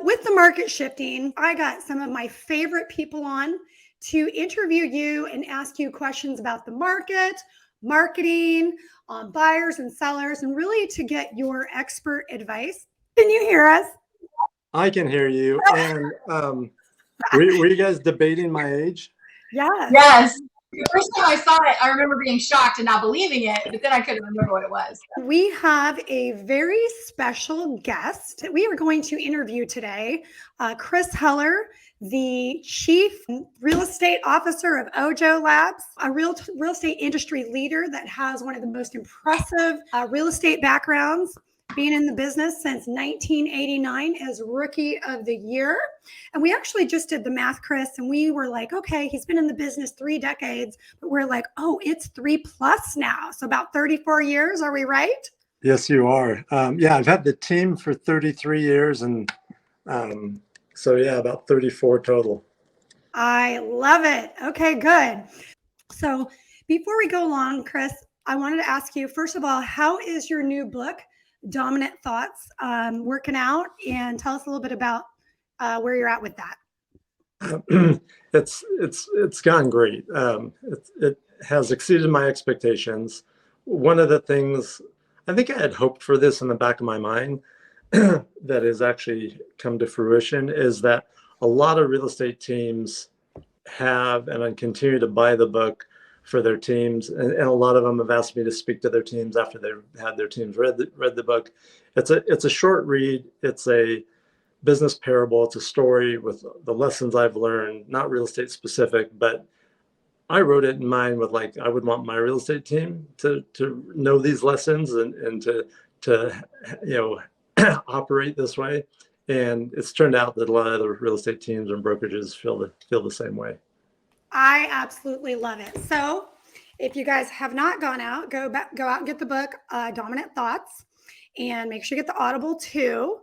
with the market shifting, I got some of my favorite people on to interview you and ask you questions about the market, marketing, buyers and sellers, and really to get your expert advice. Can you hear us? I can hear you. And were you guys debating my age? Yes. The first time I saw it, I remember being shocked and not believing it, but then I couldn't remember what it was. We have a very special guest we are going to interview today, Chris Heller, the Chief Real Estate Officer of Ojo Labs, a real estate industry leader that has one of the most impressive real estate backgrounds, being in the business since 1989 as Rookie of the Year. And we actually just did the math, Chris, and we were like, okay, he's been in the business 3 decades, but we're like, oh, it's 3+ now. So about 34 years. Are we right? Yes, you are. Yeah, I've had the team for 33 years. And so, yeah, about 34 total. I love it. Okay, good. So before we go along, Chris, I wanted to ask you, first of all, how is your new book, Dominant Thoughts, working out? And tell us a little bit about where you're at with that. It's gone great. It has exceeded my expectations. One of the things, I think I had hoped for this in the back of my mind that has actually come to fruition, is that a lot of real estate teams have and continue to buy the book for their teams, and a lot of them have asked me to speak to their teams after they've had their teams read the book. It's a short read. It's a business parable. It's a story with the lessons I've learned, not real estate specific, but I wrote it in mind with, like, I would want my real estate team to know these lessons and to operate this way. And it's turned out that a lot of other real estate teams and brokerages feel the same way. I absolutely love it. So if you guys have not gone out, go out and get the book, Dominant Thoughts, and make sure you get the Audible too.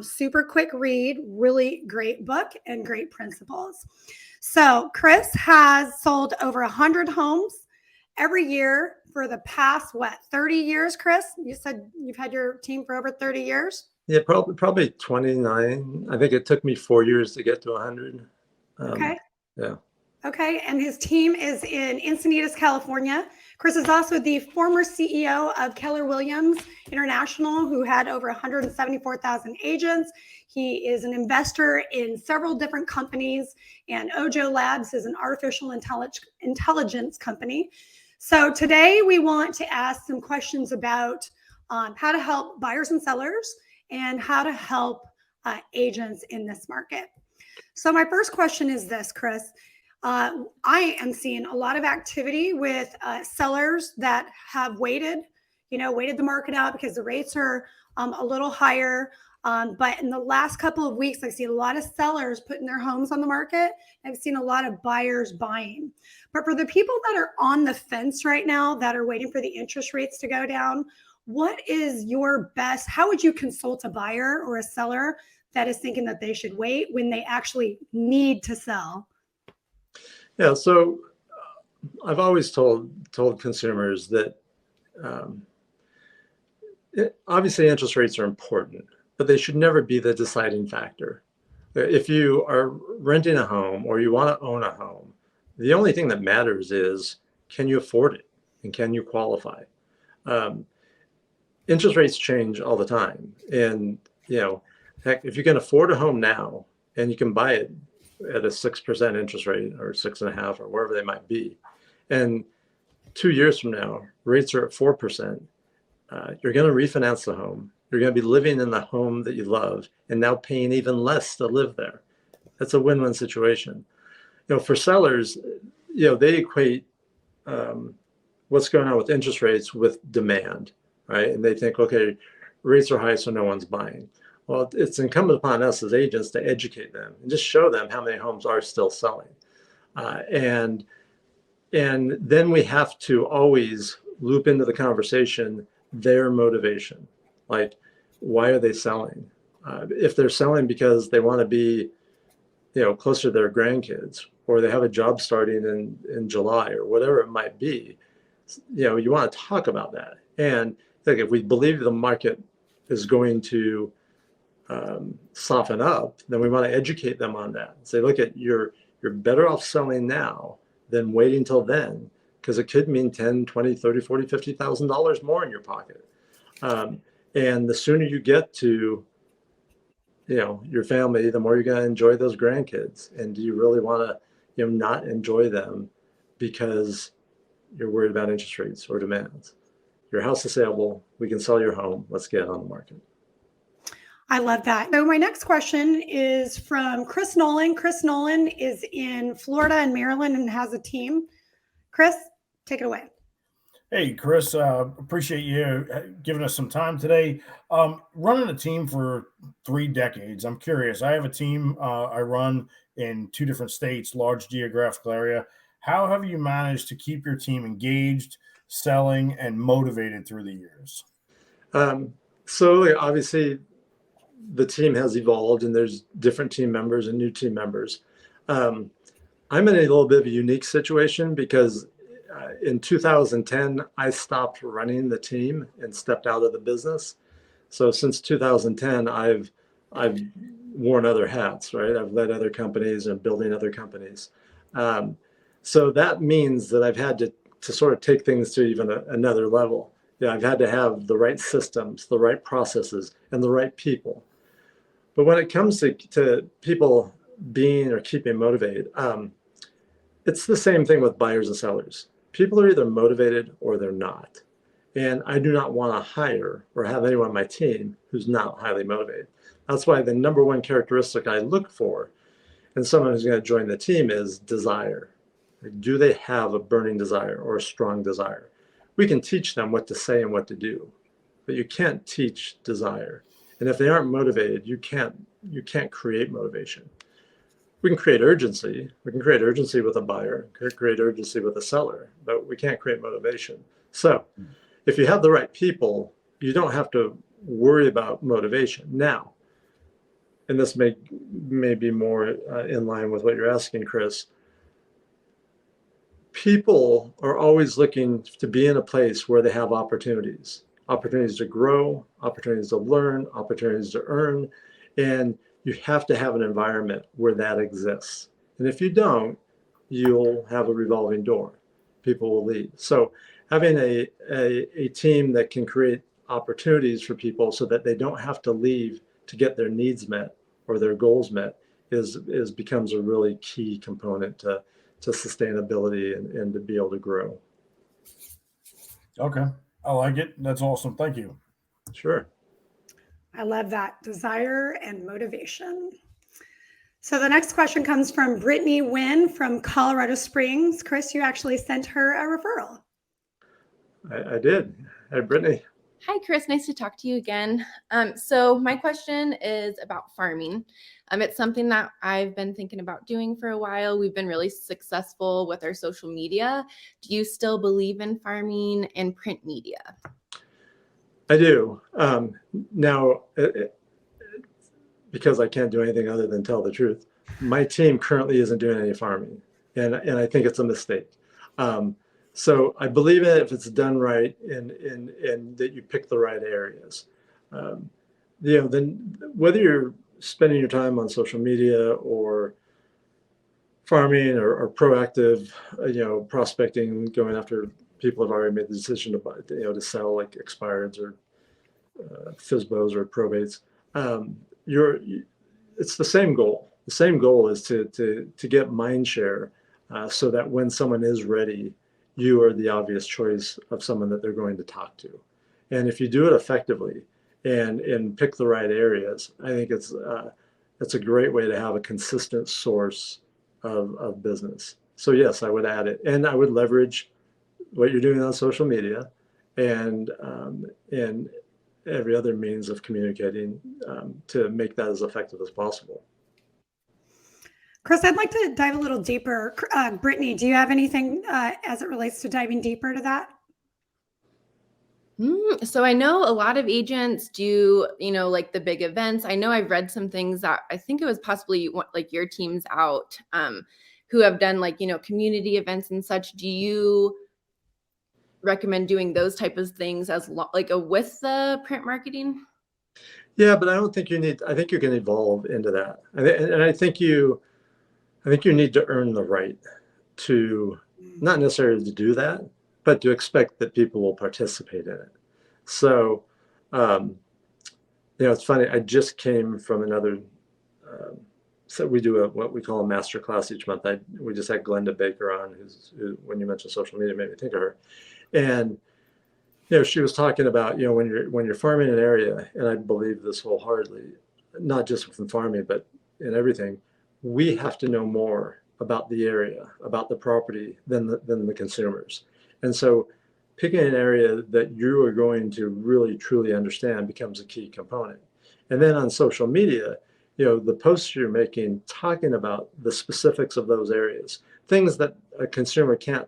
Super quick read, really great book and great principles. So Chris has sold over 100 homes every year for the past, 30 years, Chris? You said you've had your team for over 30 years? Yeah, probably 29. I think it took me 4 years to get to 100. Okay. Yeah. Okay, and his team is in Encinitas, California. Chris is also the former CEO of Keller Williams International, who had over 174,000 agents. He is an investor in several different companies, and Ojo Labs is an artificial intelligence company. So today we want to ask some questions about how to help buyers and sellers and how to help agents in this market. So my first question is this, Chris. I am seeing a lot of activity with sellers that have waited the market out because the rates are a little higher. But in the last couple of weeks, I've seen a lot of sellers putting their homes on the market. I've seen a lot of buyers buying. But for the people that are on the fence right now, that are waiting for the interest rates to go down, what is your best? How would you consult a buyer or a seller that is thinking that they should wait when they actually need to sell? Yeah, so I've always told consumers that obviously interest rates are important, but they should never be the deciding factor. If you are renting a home or you want to own a home, the only thing that matters is, can you afford it and can you qualify? Interest rates change all the time, and heck, if you can afford a home now and you can buy it at a 6% interest rate or 6.5% or wherever they might be, and 2 years from now rates are at 4%, you're going to refinance the home. You're going to be living in the home that you love and now paying even less to live there. That's a win-win situation. For sellers, they equate what's going on with interest rates with demand, right? And they think, okay, rates are high, so no one's buying. Well, it's incumbent upon us as agents to educate them and just show them how many homes are still selling. And then we have to always loop into the conversation their motivation. Like, why are they selling? If they're selling because they want to be, closer to their grandkids, or they have a job starting in July or whatever it might be, you want to talk about that. And if we believe the market is going to soften up, then we want to educate them on that. Say, look, you're better off selling now than waiting till then, because it could mean 10, 20, 30, 40, $50,000 more in your pocket. And the sooner you get to, your family, the more you're going to enjoy those grandkids. And do you really want to, not enjoy them because you're worried about interest rates or demands? Your house is saleable. We can sell your home. Let's get it on the market. I love that. So my next question is from Chris Nolan. Chris Nolan is in Florida and Maryland and has a team. Chris, take it away. Hey, Chris, appreciate you giving us some time today. Running a team for 3 decades, I'm curious. I have a team I run in 2 different states, large geographical area. How have you managed to keep your team engaged, selling, and motivated through the years? So obviously, the team has evolved, and there's different team members and new team members. I'm in a little bit of a unique situation because in 2010, I stopped running the team and stepped out of the business. So since 2010, I've worn other hats, right? I've led other companies and building other companies. So that means that I've had to sort of take things to even another level. I've had to have the right systems, the right processes, and the right people. But when it comes to people being or keeping motivated, it's the same thing with buyers and sellers. People are either motivated or they're not. And I do not want to hire or have anyone on my team who's not highly motivated. That's why the number one characteristic I look for in someone who's going to join the team is desire. Do they have a burning desire or a strong desire? We can teach them what to say and what to do, but you can't teach desire. And if they aren't motivated, you can't create motivation. We can create urgency. We can create urgency with a buyer, create urgency with a seller, but we can't create motivation. So if you have the right people, you don't have to worry about motivation. Now, and this may be more in line with what you're asking, Chris, people are always looking to be in a place where they have opportunities to grow, opportunities to learn, opportunities to earn. And you have to have an environment where that exists. And if you don't, you'll have a revolving door. People will leave. So having a team that can create opportunities for people so that they don't have to leave to get their needs met or their goals met becomes a really key component to sustainability and to be able to grow. Okay. I like it. That's awesome. Thank you. Sure. I love that. Desire and motivation. So the next question comes from Brittany Wynn from Colorado Springs. Chris, you actually sent her a referral. I did. Hey, Brittany. Hi, Chris. Nice to talk to you again. So my question is about farming. It's something that I've been thinking about doing for a while. We've been really successful with our social media. Do you still believe in farming and print media? I do. Now, because I can't do anything other than tell the truth, my team currently isn't doing any farming, and I think it's a mistake. So I believe in it if it's done right and that you pick the right areas. Then whether you're spending your time on social media or farming or proactive, prospecting, going after people have already made the decision to buy, to sell like expireds or FSBOs or probates. It's the same goal. The same goal is to get mind share so that when someone is ready, you are the obvious choice of someone that they're going to talk to. And if you do it effectively and pick the right areas, I think it's a great way to have a consistent source of business. So yes, I would add it, and I would leverage what you're doing on social media and every other means of communicating to make that as effective as possible. Chris, I'd like to dive a little deeper. Brittany, do you have anything as it relates to diving deeper to that? So I know a lot of agents do, like the big events. I know I've read some things that I think it was possibly like your team's out who have done like, community events and such. Do you recommend doing those type of things as with the print marketing? Yeah, but I don't think you need. I think you can evolve into that, and I think you need to earn the right to not necessarily to do that, but to expect that people will participate in it. So, it's funny. I just came from another. So we do what we call a master class each month. We just had Glenda Baker on, who, when you mentioned social media, made me think of her, and she was talking about, when you're farming an area, and I believe this wholeheartedly, not just from farming, but in everything, we have to know more about the area, about the property than the consumers. And so picking an area that you are going to really, truly understand becomes a key component. And then on social media, the posts you're making, talking about the specifics of those areas, things that a consumer can't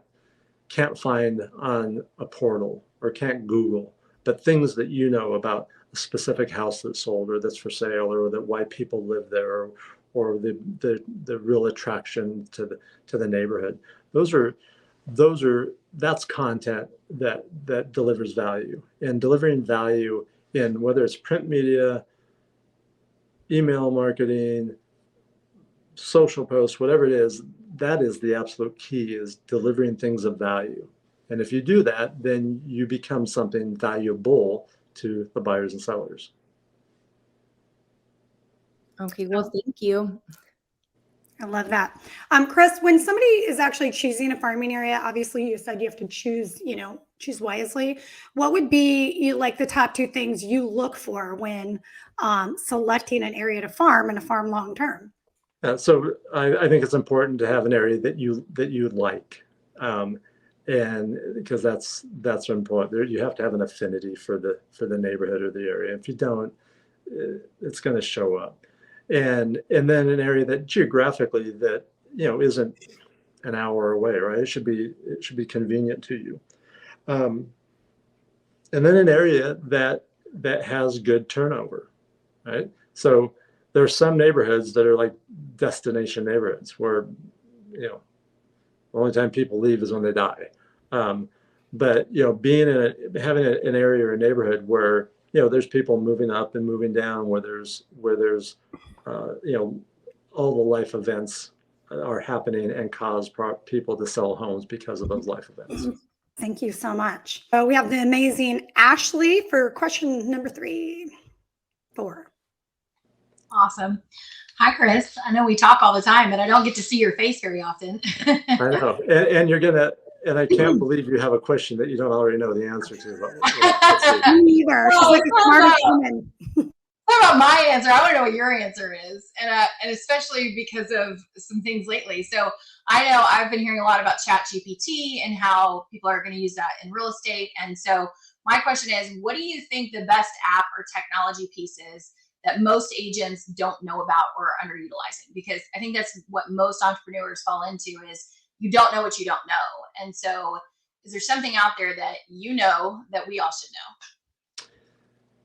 find on a portal or can't Google, but things that about a specific house that's sold or that's for sale, or that why people live there, or the real attraction to the neighborhood. That's content that delivers value, and delivering value in whether it's print media, email marketing, social posts, whatever it is, that is the absolute key, is delivering things of value. And if you do that, then you become something valuable to the buyers and sellers. Okay, well, thank you. I love that. Chris, when somebody is actually choosing a farming area, obviously you said you have to choose wisely. What would be like the top 2 things you look for when selecting an area to farm and to farm long term? So I think it's important to have an area that you like, and because that's important. You have to have an affinity for the neighborhood or the area. If you don't, it's going to show up. And then an area that geographically that isn't an hour away, right? It should be convenient to you. And then an area that has good turnover, right? So there are some neighborhoods that are like destination neighborhoods where, the only time people leave is when they die. But being having an area or a neighborhood where there's people moving up and moving down, where there's all the life events are happening and cause people to sell homes because of those life events. Thank you so much. We have the amazing Ashley for question number 4. Awesome. Hi, Chris. I know we talk all the time, but I don't get to see your face very often. I know. And I can't believe you have a question that you don't already know the answer to. Me neither. She's like the smartest woman. What about my answer? I want to know what your answer is, and especially because of some things lately. So I know I've been hearing a lot about ChatGPT and how people are going to use that in real estate. And so my question is, what do you think the best app or technology piece is that most agents don't know about or are underutilizing? Because I think that's what most entrepreneurs fall into, is you don't know what you don't know. And so is there something out there that that we all should know?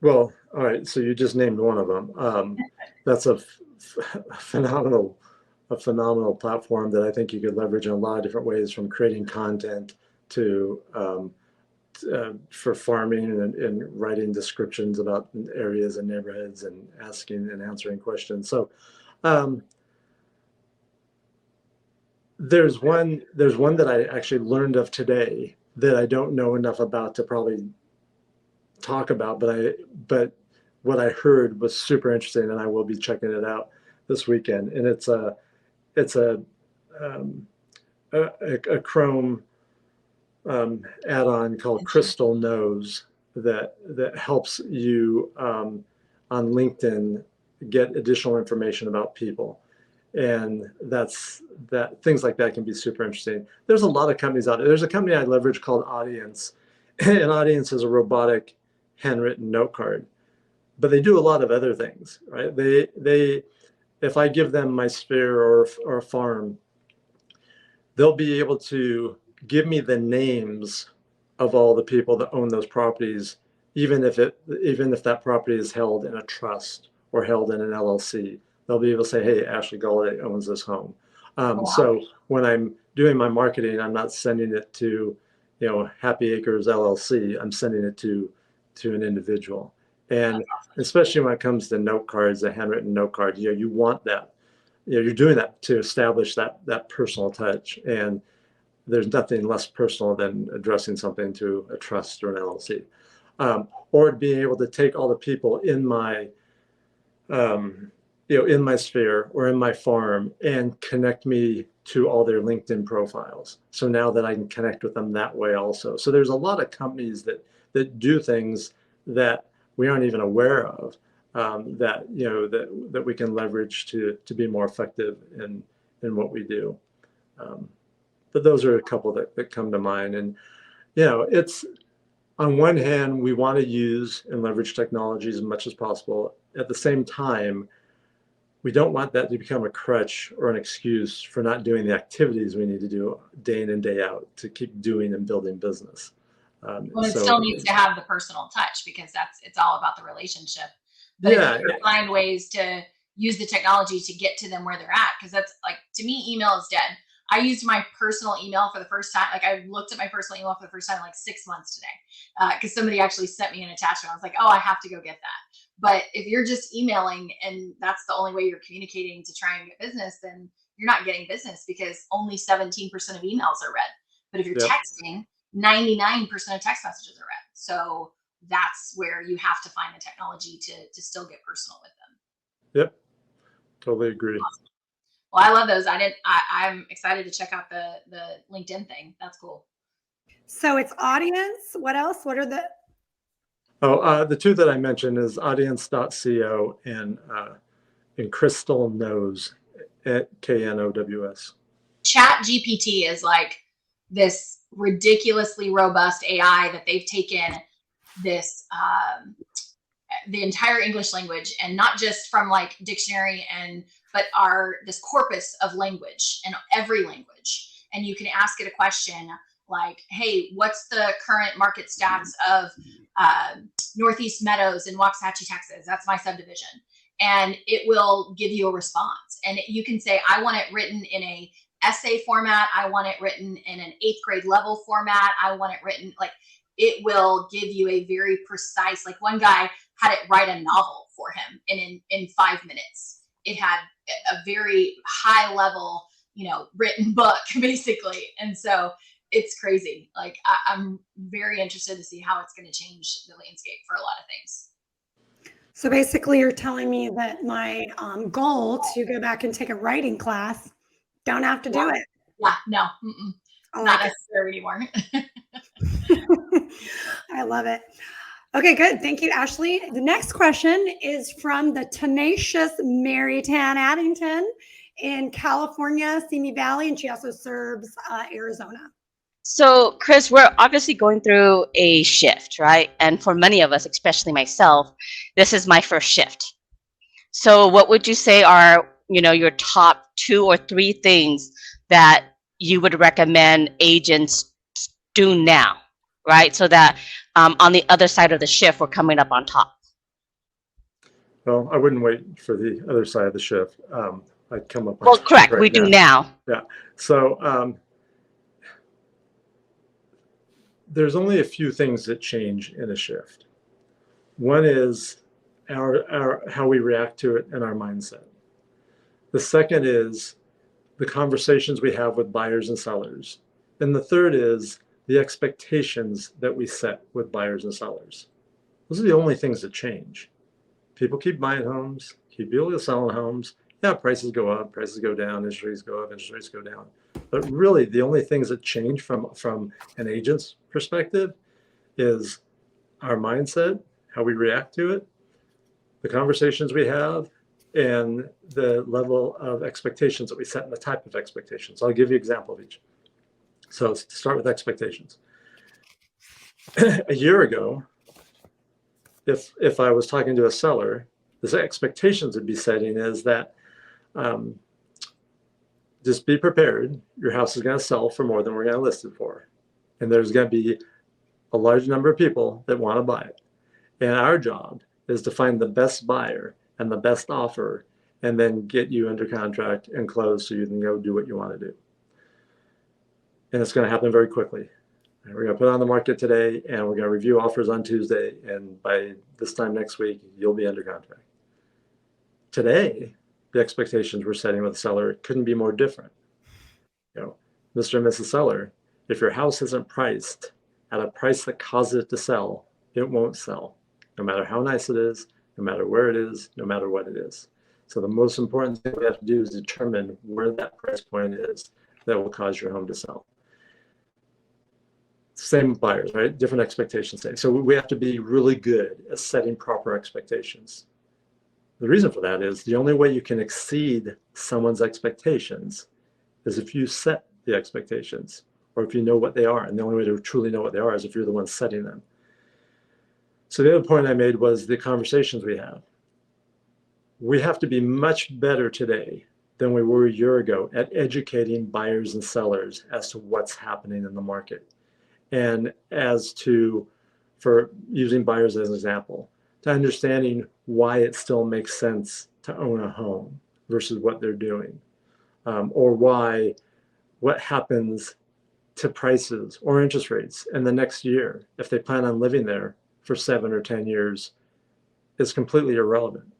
Well, all right. So you just named one of them. That's a phenomenal platform that I think you could leverage in a lot of different ways, from creating content to for farming and writing descriptions about areas and neighborhoods and asking and answering questions. So there's one that I actually learned of today that I don't know enough about to probably talk about, but what I heard was super interesting, and I will be checking it out this weekend. And it's a Chrome add-on called Crystal Knows that helps you on LinkedIn get additional information about people. And things like that can be super interesting. There's a lot of companies out there. There's a company I leverage called Audience, and Audience is a robotic handwritten note card, but they do a lot of other things, right? They if I give them my sphere or a farm, they'll be able to give me the names of all the people that own those properties, even if that property is held in a trust or held in an LLC. They'll be able to say, hey, Ashley Galladay owns this home. Wow. So when I'm doing my marketing, I'm not sending it to Happy Acres LLC. I'm sending it to an individual. And especially when it comes to note cards, the handwritten note cards, you want that, you're doing that to establish that personal touch. And there's nothing less personal than addressing something to a trust or an LLC. Or being able to take all the people in my, in my sphere or in my farm and connect me to all their LinkedIn profiles. So now that I can connect with them that way also. So there's a lot of companies that do things that we aren't even aware of, that we can leverage to be more effective in what we do. But those are a couple that come to mind. And, it's, on one hand, we want to use and leverage technologies as much as possible. At the same time, we don't want that to become a crutch or an excuse for not doing the activities we need to do day in and day out to keep doing and building business. Well, it still needs to have the personal touch, because it's all about the relationship. But Yeah, if you can find ways to use the technology to get to them where they're at, because that's like, to me, email is dead. I used my personal email for the first time. Like, I looked at my personal email for the first time in like 6 months today, because somebody actually sent me an attachment. I was like, oh, I have to go get that. But if you're just emailing and that's the only way you're communicating to try and get business, then you're not getting business, because only 17% of emails are read. But if you're texting, 99% of text messages are read. So that's where you have to find the technology to still get personal with them. Yep. Totally agree. Awesome. Well, I love those. I'm excited to check out the LinkedIn thing. That's cool. So it's audience. What else? What are the? The two that I mentioned is audience.co and Crystal Knows at KNOWS. ChatGPT is like this ridiculously robust AI that they've taken this the entire English language, and not just from like dictionary but this corpus of language and every language. And you can ask it a question like, hey, what's the current market stats of Northeast Meadows in Waxahachie, Texas? That's my subdivision. And it will give you a response. And you can say, I want it written in a essay format. I want it written in an 8th grade level format. I want it written like, it will give you a very precise, like one guy had it write a novel for him in 5 minutes. It had a very high level, written book basically. And so it's crazy. Like I'm very interested to see how it's going to change the landscape for a lot of things. So basically you're telling me that my goal to go back and take a writing class, don't have to do it. Yeah, no, not necessary anymore. I love it. Okay, good. Thank you, Ashley. The next question is from the tenacious Mary Tan Addington in California, Simi Valley, and she also serves Arizona. So, Chris, we're obviously going through a shift, right? And for many of us, especially myself, this is my first shift. So what would you say are, your top 2 or 3 things that you would recommend agents do now, right? So that on the other side of the shift, we're coming up on top. Well, I wouldn't wait for the other side of the shift. I'd come up. Well, correct. We do now. Yeah. So there's only a few things that change in a shift. One is our how we react to it and our mindset. The second is the conversations we have with buyers and sellers. And the third is the expectations that we set with buyers and sellers. Those are the only things that change. People keep buying homes, keep people selling homes. Yeah, prices go up, prices go down, interest rates go up, interest rates go down. But really, the only things that change from an agent's perspective is our mindset, how we react to it, the conversations we have, and the level of expectations that we set and the type of expectations. I'll give you an example of each. So start with expectations. A year ago, if I was talking to a seller, the expectations would be setting is that just be prepared. Your house is going to sell for more than we're going to list it for. And there's going to be a large number of people that want to buy it. And our job is to find the best buyer and the best offer, and then get you under contract and close so you can go do what you want to do. And it's going to happen very quickly. We're going to put it on the market today, and we're going to review offers on Tuesday. And by this time next week, you'll be under contract. Today, the expectations we're setting with the seller couldn't be more different. You know, Mr. and Mrs. Seller, if your house isn't priced at a price that causes it to sell, it won't sell, no matter how nice it is, no matter where it is, no matter what it is. So the most important thing we have to do is determine where that price point is that will cause your home to sell. Same with buyers, right? Different expectations. So we have to be really good at setting proper expectations. The reason for that is the only way you can exceed someone's expectations is if you set the expectations, or if you know what they are. And the only way to truly know what they are is if you're the one setting them. So the other point I made was the conversations we have. We have to be much better today than we were a year ago at educating buyers and sellers as to what's happening in the market. And as to, for using buyers as an example, to understanding why it still makes sense to own a home versus what they're doing, or what happens to prices or interest rates in the next year if they plan on living there for 7 or 10 years is completely irrelevant.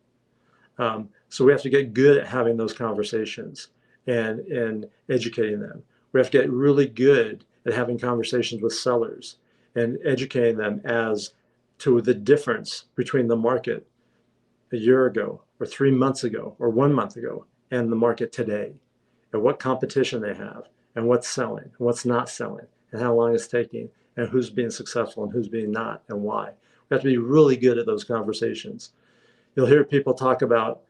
So we have to get good at having those conversations and educating them. We have to get really good at having conversations with sellers and educating them as to the difference between the market a year ago or 3 months ago or 1 month ago and the market today, and what competition they have and what's selling and what's not selling and how long it's taking and who's being successful and who's being not and why. We have to be really good at those conversations. You'll hear people talk about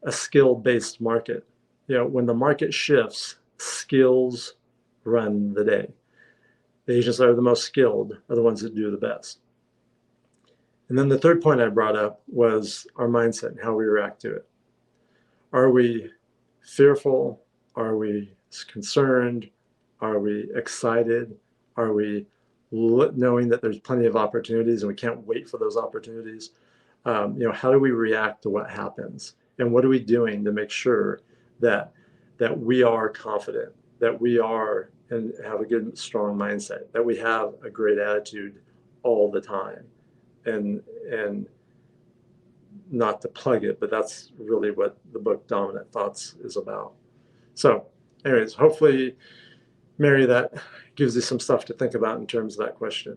a skill-based market. You know, when the market shifts, skills run the day. The agents that are the most skilled are the ones that do the best. And then the third point I brought up was our mindset and how we react to it. Are we fearful? Are we concerned? Are we excited? Are we knowing that there's plenty of opportunities and we can't wait for those opportunities? You know, how do we react to what happens? And what are we doing to make sure that we are confident, that we are and have a good, strong mindset, that we have a great attitude all the time? And not to plug it, but that's really what the book Dominant Thoughts is about. So anyways, hopefully, Mary, that gives you some stuff to think about in terms of that question.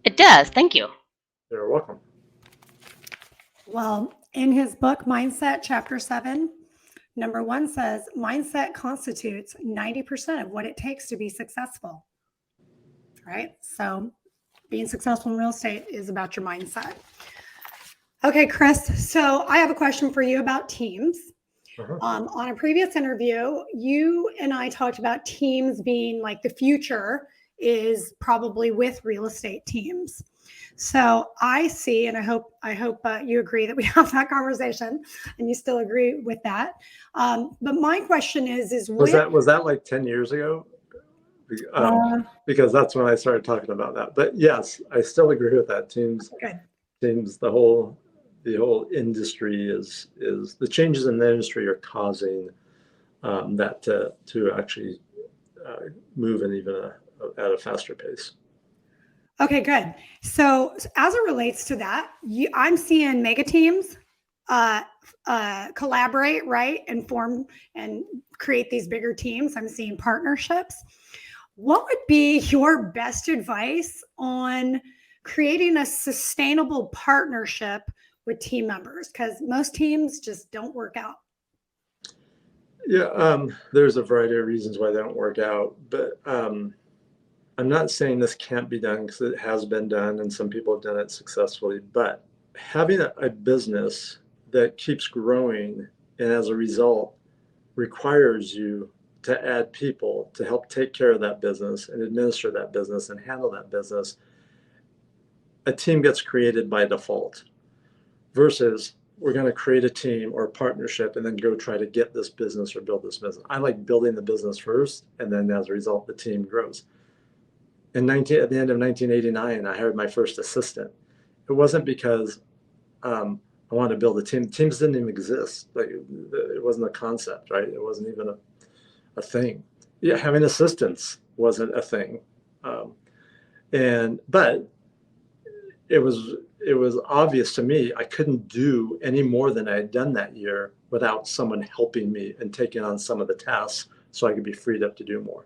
It does. Thank you. You're welcome. Well, in his book, Mindset, Chapter 7, number 1 says, mindset constitutes 90% of what it takes to be successful. Right? So being successful in real estate is about your mindset. Okay, Chris. So I have a question for you about teams. On a previous interview, you and I talked about teams being like the future is probably with real estate teams. So I see, and I hope you agree that we have that conversation, and you still agree with that. But my question is was that like 10 years ago? Because that's when I started talking about that. But yes, I still agree with that. Teams, the whole industry is the changes in the industry are causing that to actually move in even at a faster pace. Okay, good. So as it relates to that, I'm seeing mega teams collaborate, right, and form and create these bigger teams. I'm seeing partnerships. What would be your best advice on creating a sustainable partnership with team members? Because most teams just don't work out. Yeah, there's a variety of reasons why they don't work out, but I'm not saying this can't be done, because it has been done and some people have done it successfully. But having a business that keeps growing and as a result requires you to add people to help take care of that business and administer that business and handle that business, a team gets created by default versus we're going to create a team or a partnership and then go try to get this business or build this business. I like building the business first, and then as a result, the team grows. At the end of 1989, I hired my first assistant. It wasn't because I wanted to build a team. Teams didn't even exist. Like, it wasn't a concept, right? It wasn't even a thing. yeah, having assistants wasn't a thing. But it was obvious to me I couldn't do any more than I had done that year without someone helping me and taking on some of the tasks so I could be freed up to do more.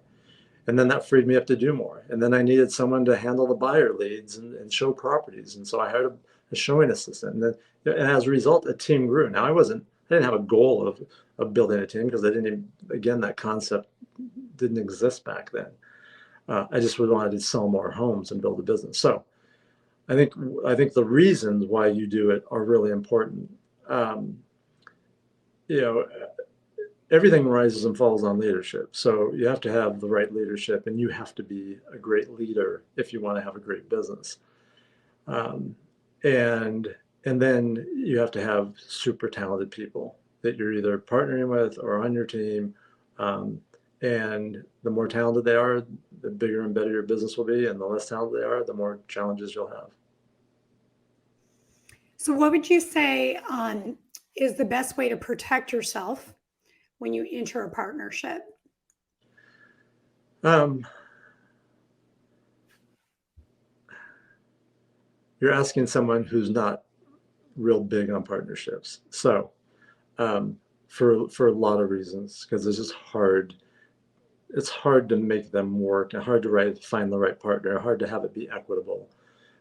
And then that freed me up to do more. And then I needed someone to handle the buyer leads and show properties. And so I hired a showing assistant. And as a result, a team grew. Now I didn't have a goal of building a team because I didn't even, again, that concept didn't exist back then. I just wanted to sell more homes and build a business. So I think the reasons why you do it are really important. Everything rises and falls on leadership. So you have to have the right leadership, and you have to be a great leader if you want to have a great business. And then you have to have super talented people that you're either partnering with or on your team. And the more talented they are, the bigger and better your business will be. And the less talented they are, the more challenges you'll have. So what would you say is the best way to protect yourself when you enter a partnership? You're asking someone who's not real big on partnerships. So for a lot of reasons, because it's just hard. It's hard to make them work and hard to find the right partner, hard to have it be equitable.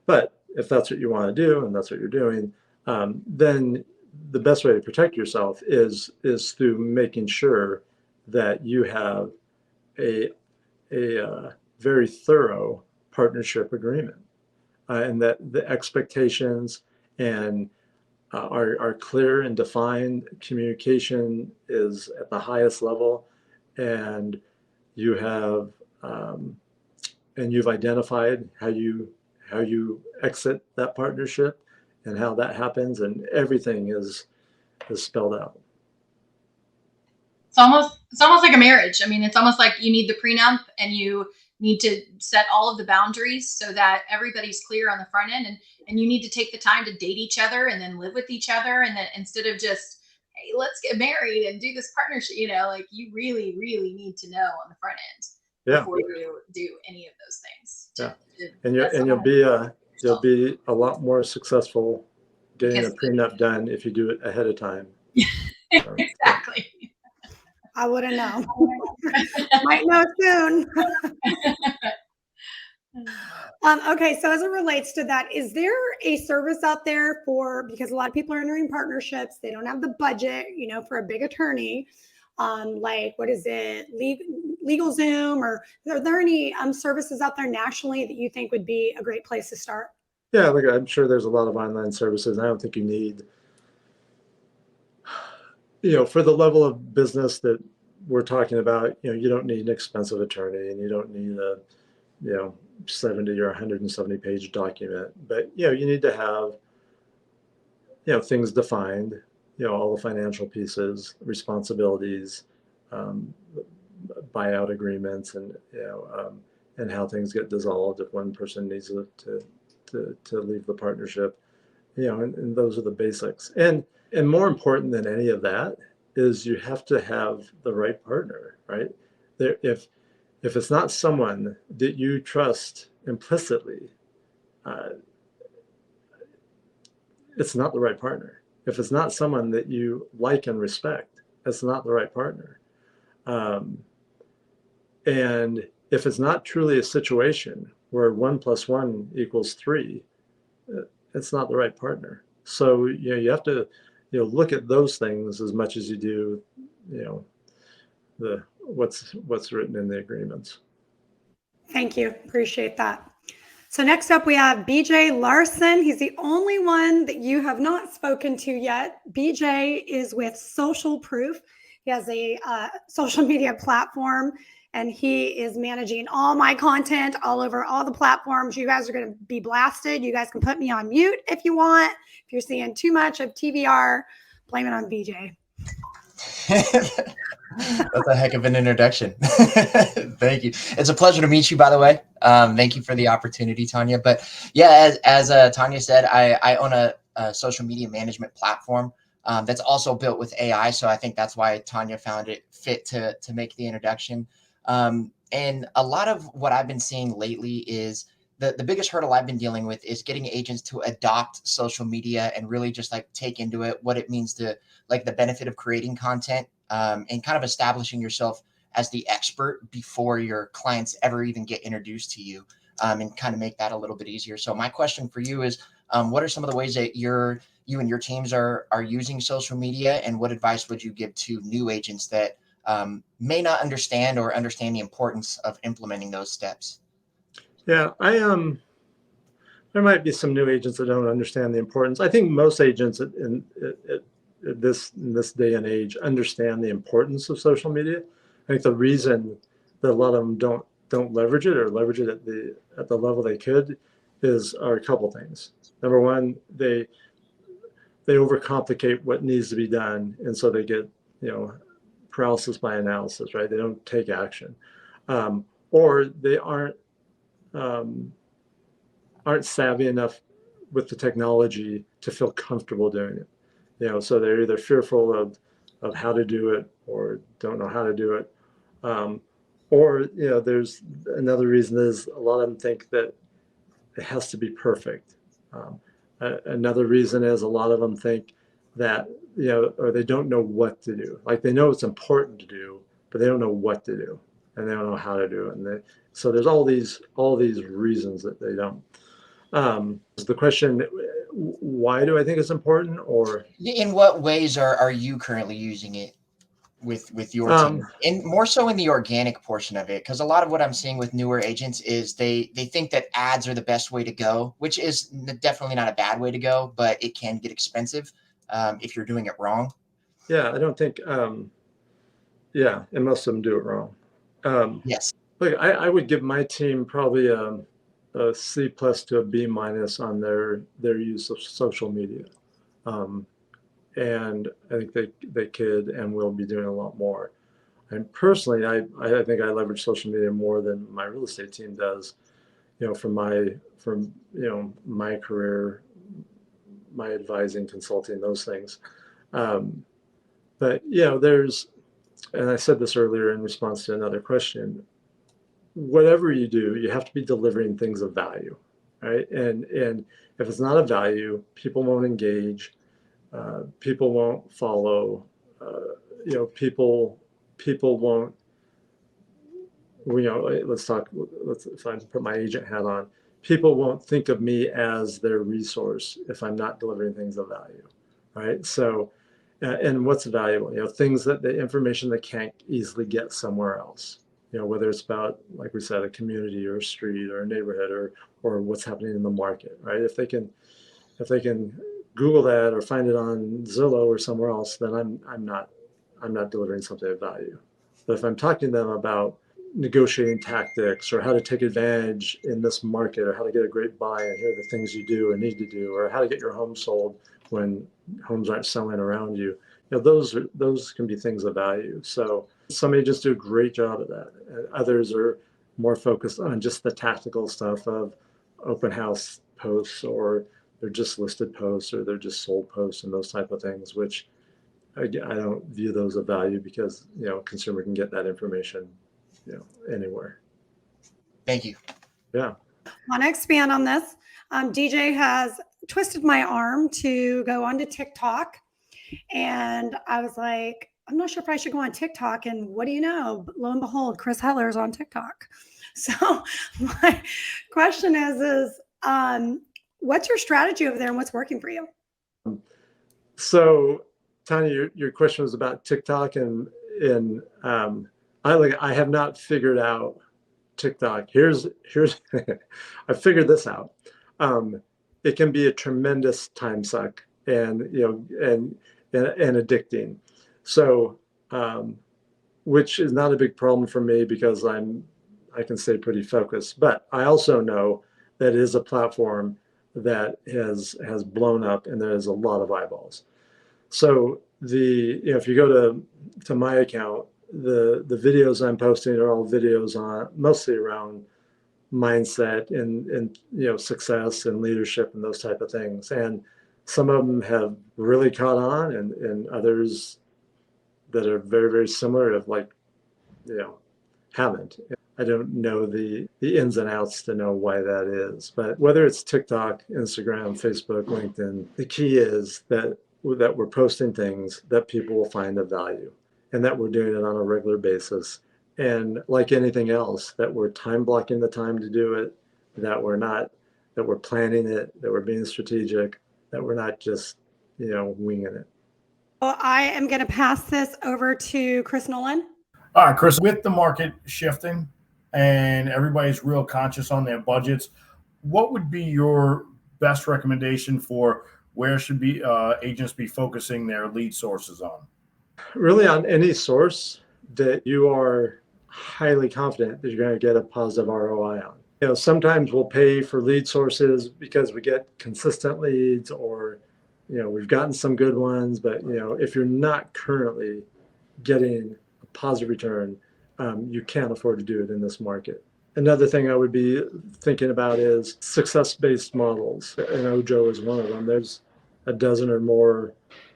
But if that's what you want to do and that's what you're doing, then the best way to protect yourself is through making sure that you have a very thorough partnership agreement, and that the expectations and are clear and defined. Communication is at the highest level, and you have and you've identified how you exit that partnership and how that happens, and everything is spelled out. It's almost like a marriage. I mean, it's almost like you need the prenup and you need to set all of the boundaries so that everybody's clear on the front end, and you need to take the time to date each other and then live with each other, and then instead of just, hey, let's get married and do this partnership, like you really, really need to know on the front end before you do any of those things. And you'll be a lot more successful getting a prenup done if you do it ahead of time. Exactly. I wouldn't know. Might know soon. Okay, so as it relates to that, is there a service out there because a lot of people are entering partnerships, they don't have the budget, for a big attorney, like what is it, LegalZoom, or are there any services out there nationally that you think would be a great place to start? Yeah, look, I'm sure there's a lot of online services. I don't think you need, for the level of business that we're talking about, you don't need an expensive attorney, and you don't need a, 70 or 170 page document, but, you need to have, things defined, all the financial pieces, responsibilities, buyout agreements, and, and how things get dissolved if one person needs to leave the partnership, and those are the basics. And more important than any of that is you have to have the right partner, right? If it's not someone that you trust implicitly, it's not the right partner. If it's not someone that you like and respect, it's not the right partner. And if it's not truly a situation where 1 + 1 = 3, it's not the right partner. So you have to look at those things as much as you do what's written in the agreements. Thank you. Appreciate that. So next up we have BJ Larson. He's the only one that you have not spoken to yet. BJ is with Social Proof. He has a social media platform, and he is managing all my content all over all the platforms. You guys are going to be blasted. You guys can put me on mute if you want. If you're seeing too much of TVR, blame it on BJ. That's a heck of an introduction. Thank you. It's a pleasure to meet you, by the way. Thank you for the opportunity, Tanya. But yeah, as Tanya said, I own a social media management platform that's also built with AI. So I think that's why Tanya found it fit to make the introduction. And a lot of what I've been seeing lately is the biggest hurdle I've been dealing with is getting agents to adopt social media and really just like take into it what it means to like the benefit of creating content, and kind of establishing yourself as the expert before your clients ever even get introduced to you, and kind of make that a little bit easier. So my question for you is, what are some of the ways that you and your teams are using social media, and what advice would you give to new agents that may not understand or understand the importance of implementing those steps? Yeah, there might be some new agents that don't understand the importance. I think most agents in this day and age understand the importance of social media. I think the reason that a lot of them don't leverage it or leverage it at the level they could are a couple things. Number one, they overcomplicate what needs to be done, and so they get paralysis by analysis, right? They don't take action, or they aren't savvy enough with the technology to feel comfortable doing it. So they're either fearful of how to do it or don't know how to do it. Or there's another reason is a lot of them think that it has to be perfect. Another reason is a lot of them think that, or they don't know what to do. Like they know it's important to do, but they don't know what to do and they don't know how to do it. And so there's all these reasons that they don't. The question, why do I think it's important, or in what ways are you currently using it with your team, and more so in the organic portion of it? Because a lot of what I'm seeing with newer agents is they think that ads are the best way to go, which is definitely not a bad way to go, but it can get expensive if you're doing it wrong. Yeah, I don't think. And most of them do it wrong. Yes. Look, I would give my team probably a C+ to a B- on their use of social media. And I think they could and will be doing a lot more. And personally, I think I leverage social media more than my real estate team does, from my career, my advising, consulting, those things. But there's, and I said this earlier in response to another question, whatever you do, you have to be delivering things of value, right? And if it's not of value, people won't engage, people won't follow, people won't, if I put my agent hat on, people won't think of me as their resource if I'm not delivering things of value, right? So, and what's valuable, things that the information they can't easily get somewhere else. Whether it's about, like we said, a community or a street or a neighborhood or what's happening in the market, right? If they can Google that or find it on Zillow or somewhere else, then I'm not delivering something of value. But if I'm talking to them about negotiating tactics or how to take advantage in this market or how to get a great buy, and here are the things you do or need to do, or how to get your home sold when homes aren't selling around you, those can be things of value. So some agents do a great job of that. Others are more focused on just the tactical stuff of open house posts, or they're just listed posts, or they're just sold posts and those type of things, which I don't view those of value because, consumer can get that information, anywhere. Thank you. Yeah. I want to expand on this. DJ has twisted my arm to go onto TikTok. And I was like, I'm not sure if I should go on TikTok. And what do you know? Lo and behold, Chris Heller's on TikTok. So my question is what's your strategy over there and what's working for you? So Tanya, your question was about TikTok, and I have not figured out TikTok. Here's I figured this out. It can be a tremendous time suck and addicting. So, which is not a big problem for me because I can stay pretty focused. But I also know that it is a platform that has blown up and there's a lot of eyeballs. So if you go to my account, the videos I'm posting are all videos on mostly around mindset and success and leadership and those type of things. And some of them have really caught on, and others that are very, very similar have haven't. I don't know the ins and outs to know why that is. But whether it's TikTok, Instagram, Facebook, LinkedIn, the key is that we're posting things that people will find of value, and that we're doing it on a regular basis. And like anything else, that we're time blocking the time to do it, that we're planning it, that we're being strategic, that we're not just, winging it. Well, I am going to pass this over to Chris Nolan. All right, Chris, with the market shifting and everybody's real conscious on their budgets, what would be your best recommendation for where should be agents be focusing their lead sources on? Really, on any source that you are highly confident that you're going to get a positive ROI on. Sometimes we'll pay for lead sources because we get consistent leads, or we've gotten some good ones, but if you're not currently getting a positive return, you can't afford to do it in this market. Another thing I would be thinking about is success-based models. And Ojo is one of them. There's a dozen or more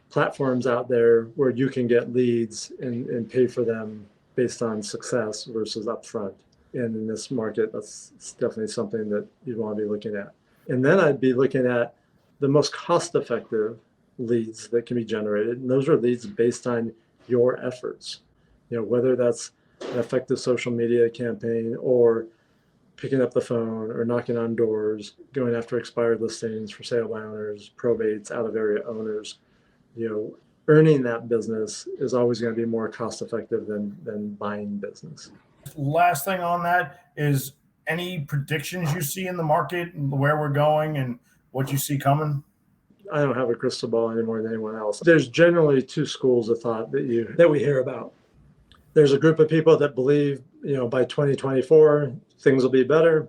platforms out there where you can get leads and pay for them based on success versus upfront. And in this market, that's definitely something that you'd want to be looking at. And then I'd be looking at the most cost-effective leads that can be generated. And those are leads based on your efforts. Whether that's an effective social media campaign, or picking up the phone, or knocking on doors, going after expired listings, for sale by owners, probates, out of area owners. Earning that business is always going to be more cost effective than buying business. Last thing on that is any predictions you see in the market, where we're going and what you see coming? I don't have a crystal ball any more than anyone else. There's generally two schools of thought that we hear about. There's a group of people that believe, by 2024, things will be better.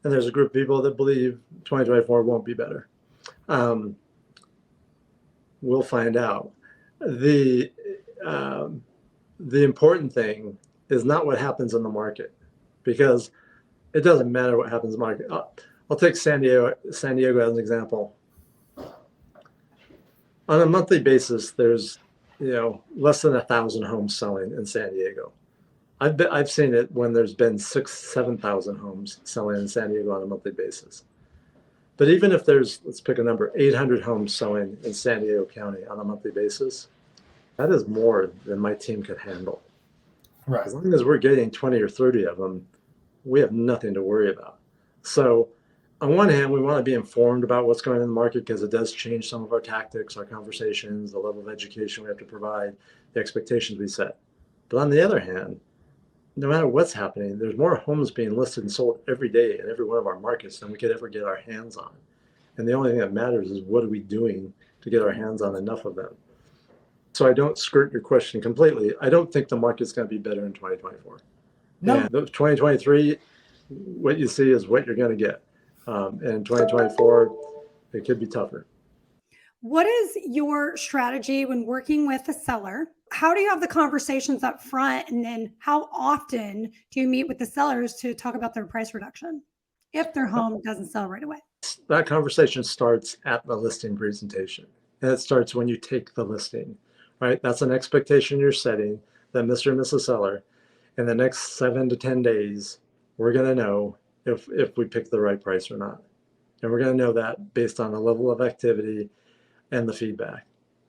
And there's a group of people that believe 2024 won't be better. We'll find out. The important thing is not what happens in the market, because it doesn't matter what happens in the market. I'll take San Diego as an example. On a monthly basis, there's less than 1,000 homes selling in San Diego. I've seen it when there's been 7,000 homes selling in San Diego on a monthly basis. But even if there's, let's pick a number, 800 homes selling in San Diego County on a monthly basis, that is more than my team could handle. Right. As long as we're getting 20 or 30 of them, we have nothing to worry about. So on one hand, we want to be informed about what's going on in the market, because it does change some of our tactics, our conversations, the level of education we have to provide, the expectations we set. But on the other hand, no matter what's happening, there's more homes being listed and sold every day in every one of our markets than we could ever get our hands on. And the only thing that matters is, what are we doing to get our hands on enough of them? So I don't skirt your question completely. I don't think the market's going to be better in 2024. No. And 2023, what you see is what you're going to get. And 2024, it could be tougher. What is your strategy when working with a seller? How do you have the conversations up front? And then how often do you meet with the sellers to talk about their price reduction if their home doesn't sell right away? That conversation starts at the listing presentation. And it starts when you take the listing, right? That's an expectation you're setting that Mr. and Mrs. Seller, in the next 7 to 10 days, we're going to know if we pick the right price or not. And we're going to know that based on the level of activity and the feedback.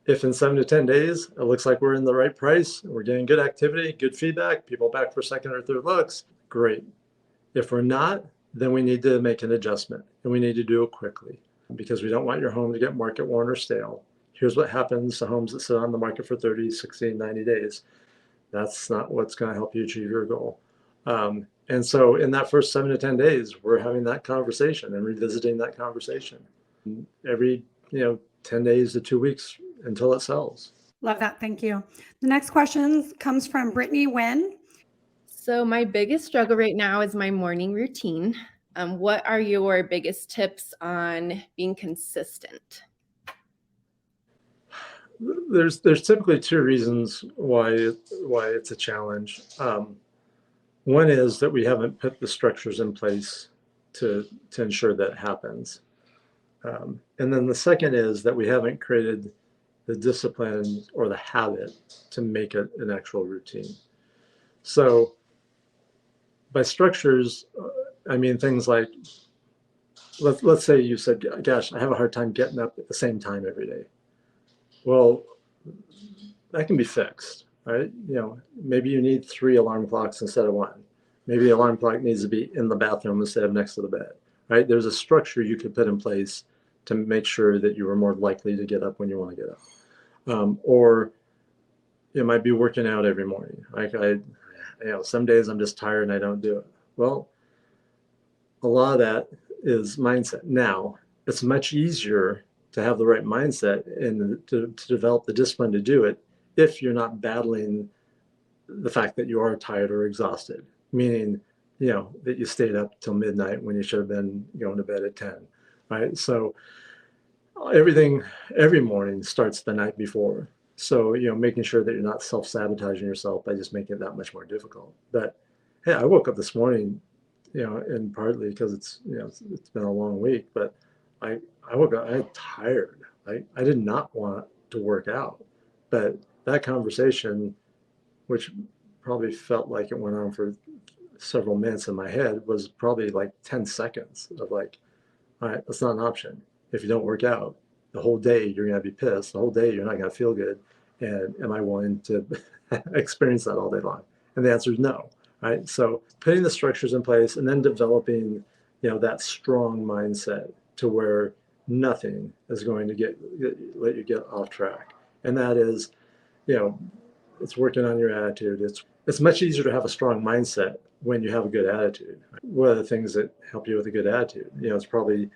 If in 7 to 10 days, it looks like we're in the right price, we're getting good activity, good feedback, people back for second or third looks, great. If we're not, then we need to make an adjustment, and we need to do it quickly, because we don't want your home to get market worn or stale. Here's what happens to homes that sit on the market for 30, 60, 90 days. That's not what's going to help you achieve your goal. And so in that first 7 to 10 days, we're having that conversation and revisiting that conversation every 10 days to 2 weeks until it sells. Love that. Thank you. The next question comes from Brittany Wynn. So my biggest struggle right now is my morning routine. What are your biggest tips on being consistent? There's typically two reasons why it's a challenge. One is that we haven't put the structures in place to ensure that it happens. And then the second is that we haven't created the discipline or the habit to make it an actual routine. So by structures, I mean things like, let's say you said, gosh, I have a hard time getting up at the same time every day. Well, that can be fixed, right? Maybe you need 3 alarm clocks instead of 1. Maybe the alarm clock needs to be in the bathroom instead of next to the bed, right? There's a structure you could put in place to make sure that you are more likely to get up when you want to get up. Or it might be working out every morning. Like some days I'm just tired and I don't do it. Well, a lot of that is mindset. Now, it's much easier to have the right mindset and to develop the discipline to do it if you're not battling the fact that you are tired or exhausted, meaning, that you stayed up till midnight when you should have been going to bed at 10, right? So everything every morning starts the night before. So, making sure that you're not self-sabotaging yourself by just making it that much more difficult. But hey, I woke up this morning, and partly because it's been a long week, but I woke up, I'm tired. I did not want to work out, but that conversation, which probably felt like it went on for several minutes in my head, was probably like 10 seconds of like, all right, that's not an option. If you don't work out the whole day, you're going to be pissed. The whole day, you're not going to feel good. And am I willing to experience that all day long? And the answer is no, right? So putting the structures in place and then developing, that strong mindset to where nothing is going to let you get off track. And that is, it's working on your attitude. It's much easier to have a strong mindset when you have a good attitude. What are the things that help you with a good attitude? It's probably,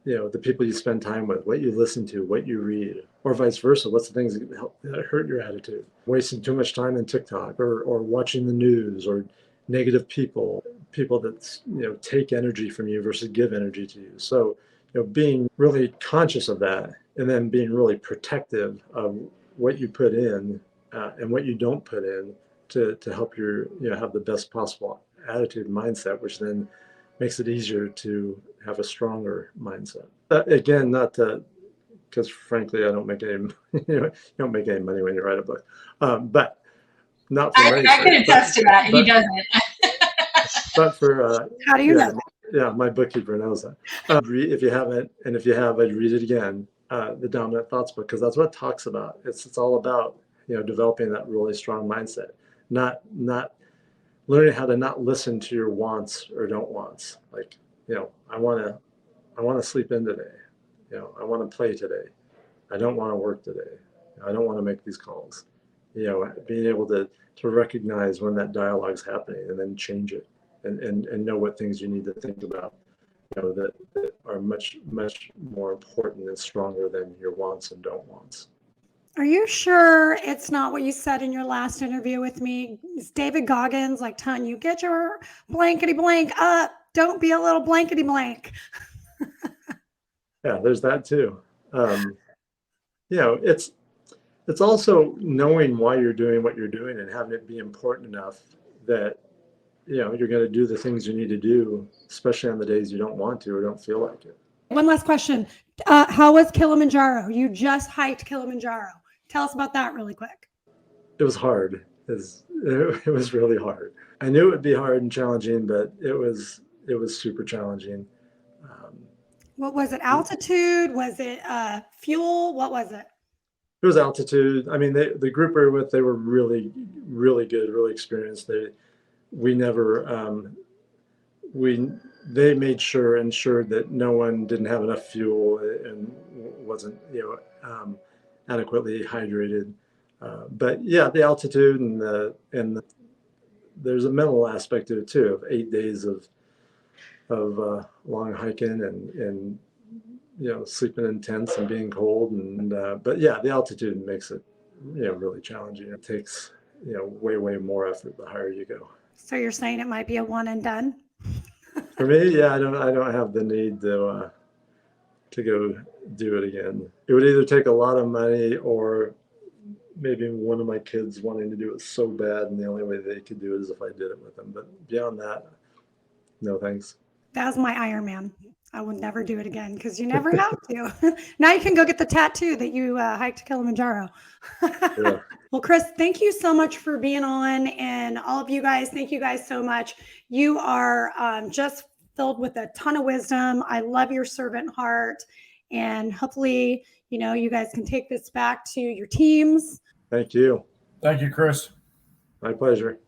the people you spend time with, what you listen to, what you read, or vice versa. What's the things that hurt your attitude? Wasting too much time in TikTok or watching the news, or negative people that, take energy from you versus give energy to you. So, being really conscious of that, and then being really protective of what you put in and what you don't put in to help your, have the best possible attitude and mindset, which then makes it easier to have a stronger mindset. Again, not to, because frankly, I don't make any, you don't make any money when you write a book, but not for money. I can attest to that. He doesn't. But for how do you know? Yeah, my bookkeeper knows that. If you haven't, and if you have, I'd read it again. The Dominant Thoughts book, because that's what it talks about. It's all about developing that really strong mindset, not learning how to not listen to your wants or don't wants. Like, I want to sleep in today. I want to play today. I don't want to work today. I don't want to make these calls. Being able to recognize when that dialogue's happening and then change it, and know what things you need to think about, that are much, much more important and stronger than your wants and don't wants. Are you sure it's not what you said in your last interview with me? It's David Goggins, like, Tanya, you get your blankety blank up. Don't be a little blankety blank. Yeah, there's that too. It's also knowing why you're doing what you're doing and having it be important enough that, you're going to do the things you need to do, especially on the days you don't want to or don't feel like it. One last question. How was Kilimanjaro? You just hiked Kilimanjaro. Tell us about that really quick. It was hard. It was really hard. I knew it would be hard and challenging, but it was super challenging. What was it? Altitude? Was it fuel? What was it? It was altitude. I mean, the group we were with, they were really, really good, really experienced. They made ensured that no one didn't have enough fuel and wasn't, adequately hydrated. But yeah, the altitude and there's a mental aspect to it too, of 8 days of long hiking and sleeping in tents and being cold but yeah, the altitude makes it really challenging. It takes way more effort the higher you go. So you're saying it might be a one and done? For me, yeah, I don't have the need to go do it again. It would either take a lot of money or maybe one of my kids wanting to do it so bad, and the only way they could do it is if I did it with them. But beyond that, no thanks. That was my Ironman. I would never do it again because you never have to. Now you can go get the tattoo that you hiked Kilimanjaro. Yeah. Well, Chris, thank you so much for being on, and all of you guys, thank you guys so much. You are just filled with a ton of wisdom. I love your servant heart, and hopefully, you guys can take this back to your teams. Thank you. Thank you, Chris. My pleasure.